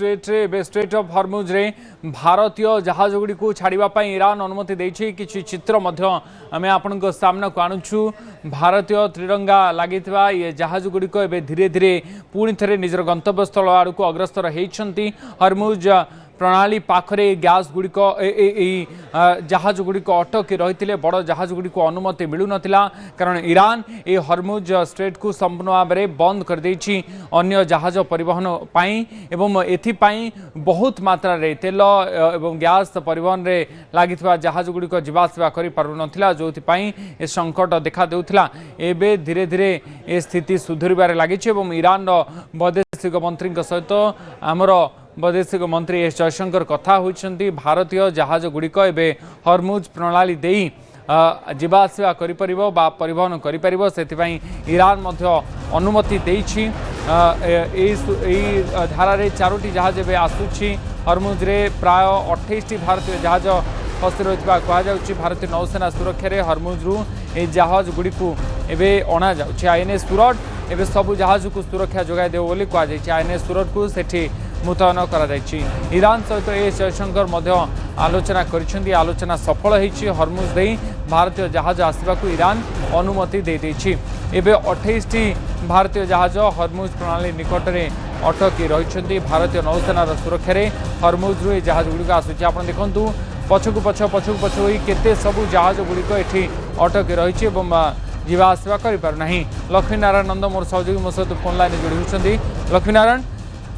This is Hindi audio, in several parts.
स्ट्रेट ऑफ हॉर्मुज रे भारतीय जहाज गुड़ी को छाड़ापी ईरान अनुमति देछि। किछि चित्र आम आपण सामना को आणुछु। भारतीय त्रिरंगा लगी ये जहाज गुड़िक धीरे धीरे पुणी थे निजर गंतव्य स्थल आड़ को अग्रसर होती। हॉर्मुज प्रणाली पाखरे गैस गुड़िक जहाज गुड़िक अटकी रही बड़ जहाज गुड़िक अनुमति मिलू नथिला कारण ईरान ये हॉर्मुज स्ट्रेट को संपूर्ण भाव में बंद कर देछि अन्य जहाज परिवहन पाई एवं एथिपाई बहुत मात्रा रे तेल एवं गैस परिवहन रे लागिथिबा जहाज गुड़िक जीवासवा करि पारु नथिला जोथिपाई ए संकट देखा देउथिला। एबे धीरे धीरे ए स्थिति सुधरिबारे लागिछि एवं ईरान वैदेशिक मंत्री सहित आमर वैदेशिक मंत्री एस जयशंकर कथा होइछन्ति। भारतीय जहाज गुड़िक एबे हॉर्मुज प्रणाली देई जीवा आसवा करिपरिबो बा परिवहन करिपरिबो सेतिपई ईरान मध्य अनुमति देइछि। धारा रे 4टी जहाज एबे आसुछि। हॉर्मुज रे प्राय 28टी भारतीय जहाज फसी रहितबा कहा जाउछि। भारतीय नौसेना सुरक्षा रे हॉर्मुज रु ए जहाज गुड़िकु एबे अणा जाउछि। आईएनएस सूरत एबे सबु जहाज को सुरक्षा जोगाई देबो बोली कहा जाइछि। आईएनएस सूरत को सेठी मुतयन कर ईरान सहित एस जयशंकर आलोचना कर आलोचना सफल होती। हॉर्मुज दे भारतीय जहाज आसवाक ईरान अनुमति दे देछि। एबे 28टी भारतीय जहाज हॉर्मुज प्रणाली निकट में अटकी रही। भारतीय नौसेनार सुरक्षा रे हॉर्मुज रु जहाज गुड़िक आसुछि। आप देखु पछकु पछ केते सबु जहाज गुड़िक एठी अटकी रही जीवा आसवा करिपारु नाही। लक्ष्मीनारायण नंद मोर सहयोगी मो सहित फोन लाइन जोड़ी होती। लक्ष्मीनारायण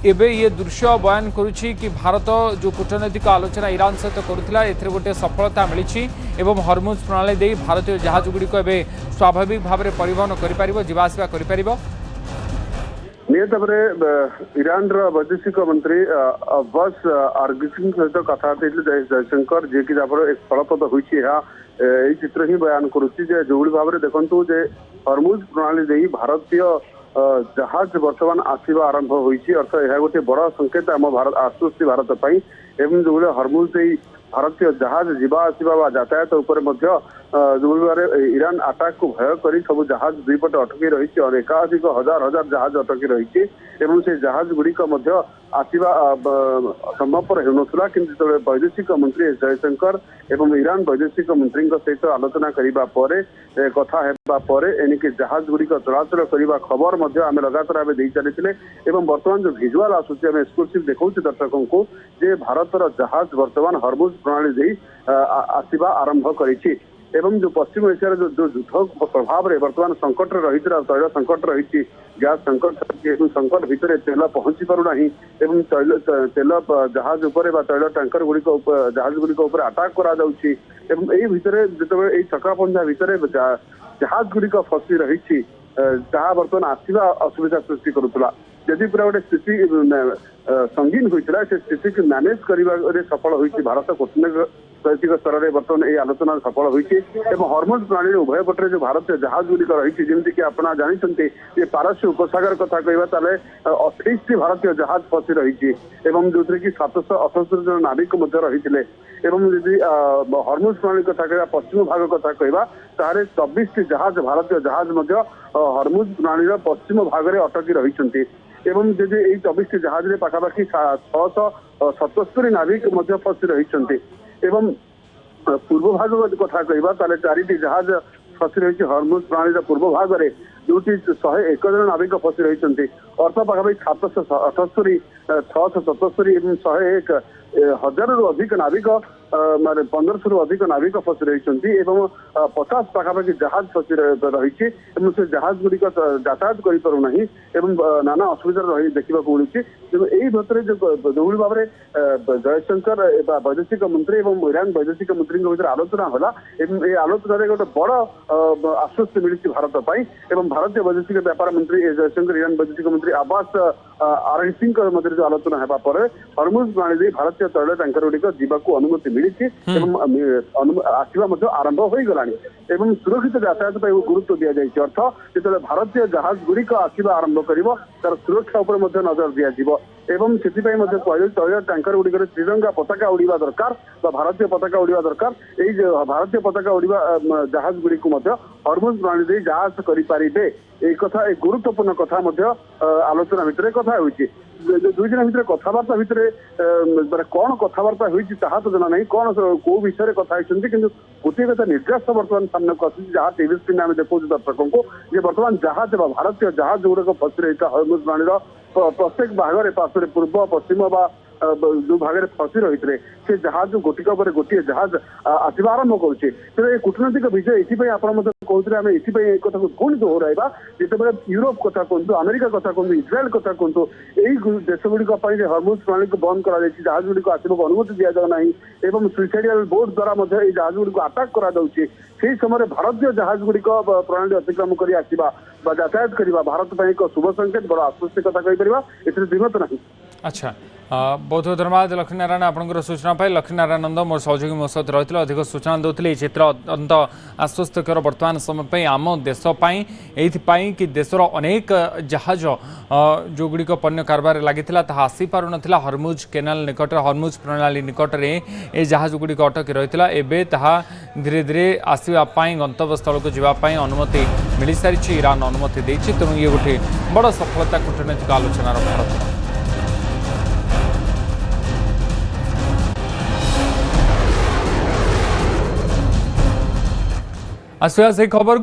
एबे ये दृश्य बयान करुछि कि भारत जो कूटनैतिक आलोचना ईरान सहित करुथिला एथिरे गोटे सफलता मिली एवं हॉर्मुज प्रणाली दे भारतीय जहाज गुड़िक एबे स्वाभाविक भाव में परिवहन करिपारिबो जीवासवा करिपारिबो। निहत भाव ईरान वैदेशिक मंत्री अब्बास आर्गिची सहित कथा जयशंकर जी की एक फलप्रद होती चित्र ही बयान करुच्ची जो भाव में देखु हॉर्मुज प्रणाली दे भारतीय जहाज वर्तमान आसवा आरंभ होती अर्थ यह गोटे बड़ संकेत आम भारत आश्वस्ति भारत पाई एवं जो हॉर्मुज दे भारतीय जहाज जीवा आसवा यातायात उपर जो ईरान अटैक को भय कर सब जहाज दुईपटे अटकी रही और एकाधिक हजार हजार जहाज अटकी रही से जहाज गुड़िक आसवा संभवपर होना किंतु वैदेशिक मंत्री एस जयशंकर एवं ईरान वैदेशिक मंत्री सहित आलोचना करने कथा एणिके जहाज गुड़िक चलाचल करने खबर आम लगातार भाव दे चली बर्तमान जो भिजुआल आसूसी आम एक्सक्लूसिव देखा दर्शकों को जे भारतर जहाज वर्तमान हॉर्मुज प्रणाली दे आसवा आरंभ करी एवं जो पश्चिम एशिया जो युद्ध प्रभाव में वर्तमान संकट रही तैल संकट रही गैस संकट संकट भितर तेल पहुंची पारना एवं तेल जहाज उपर तैल टैंकर गुड़िक जहाज गुड़िक अटैक कर जो छका पंजा भितर जहाज गुड़िक फसी रही जहाँ बर्तमान आसवा असुविधा सृष्टि करुला जदि पूरा गोटे स्थिति संगीन होता से स्थिति को मैनेज कर सफल होती भारत कूटनैतिक स्तर में बर्तमान ये आलोचना सफल होती हॉर्मुज प्रणाली उभय पटे जो भारतीय जहाज गुड़िक रही जमीक आप जानते ये पारस्य उपसागर कथा कहवा ताले 28टी भारतीय जहाज फसी रही जो कि 778 जन नाविक रही जदि हॉर्मुज प्रणाली कथा कह पश्चिम भाग कथा कहवा तारे 24टी जहाज भारतीय जहाज हॉर्मुज प्रणाली पश्चिम भाग में अटकी रही एवं जदि यही 24टी जहाज में पाखापाखि 677 नाविक फसी रही एवं पूर्व भाग कथा कहवा ताले 4टी जहाज फसी रही हॉर्मुज प्रणाली पूर्व भाग में जोटी 101 जन नाविक फसी रही अर्थ पाखापाखि 778 677 101 हजार रु अधिक नाविक माने 1500 रु अधिक नाविक फसी रही 50 पाखापाखि जहाज फसी रही से जहाज गुड़िक यातायात करना नाना असुविधा रही देखा मिलूँ यही भितर जो भाव में जयशंकर वैदेशिक मंत्री और ईरान वैदेशिक मंत्री भर आलोचना होला ये आलोचना गोटे बड़ आश्वस्ति मिली भारत पाई भारतीय वैदेशिक व्यापार मंत्री एस जयशंकर ईरान वैदेशिक मंत्री अब्बास आर्गिची मध्य जो आलोचना होगा हॉर्मुज प्रणाली भारतीय तैल टैंकर गुड़िक जीवाक अनुमति मिली आसवा आरंभ हो गला सुरक्षित यातायात गुरुत्व दि जाए अर्थ जो भारतीय जहाज गुड़िक आसवा आरंभ कर तार सुरक्षा उपर नजर दिज्व एवं से तैल टैंकर गुड़िक त्रिरंगा पताका उड़ा दरकार भारतीय पताका उड़ा दरकार यही भारतीय पताका उड़ा जहाज गुड़िक हॉर्मुज प्रणाली दे जहाज करें एक गुरुत्वपूर्ण कथा आलोचना भितर कथा होती दुई दिन भितर कथबार्ता भितर माने कौन कथबार्ता होती तो जना नहीं कौन कौ विषय कथा कि गोटे कथा निर्देश बर्तमान सामने को आसूँ जहाँ टीवी स्क्रीन में देखा दर्शकों को बर्तमान जहाज भारतीय जहाज गुड़िक फसी रही हरमुज प्राणीर प्रत्येक भाग में पार्श्व पूर्व पश्चिम जो भाग में फसी रही से जहाज गोटिक गोटे जहाज आसवा आरंभ करुचे तेरे कूटनैतिक विषय ये कहते आम ये कथा को पुणी दोहराइबा जिते यूरोप कथा कहतु अमेरिका कथा कहतु इज्राएल कथा कहतु यही देश गुड़िक हरमुज प्रणाली को बंद कर जहाज गुड़िक आसवाक अनुमति दि जाना एवं सुइसाइडियल बोट द्वारा जहाज गुड़िक आटाक कर समय भारतीय जहाज गुड़िक प्रणाली अतिक्रम कर यातायात करवा भारत पर एक शुभ संकेत बड़ आश्वस्त कथा कहीपर ए द्विमत नहीं। अच्छा बहुत बहुत धन्यवाद लक्ष्मीनारायण आपंकर सूचना पाई लक्ष्मीनारायण नंद मोर सहयोगी मो सहित रही अधिक सूचना देते चित्र अत्यंत आश्वस्तकर वर्तमान समय आम देशपाई कि देशर अनेक जहाज जो गुड़िक पण्य कारबार लगी आसी पार ना हरमुज केनाल निकट हरमुज प्रणाली निकट में ये जहाज गुड़िक अटक रही एवं धीरे धीरे आसवाई गंतव्य स्थल को जावाई अनुमति मिल सारी ईरान अनुमति देती तेणु ये गोटे बड़ सफलता कूटनैतिक आलोचनार भारत आसवा से खबर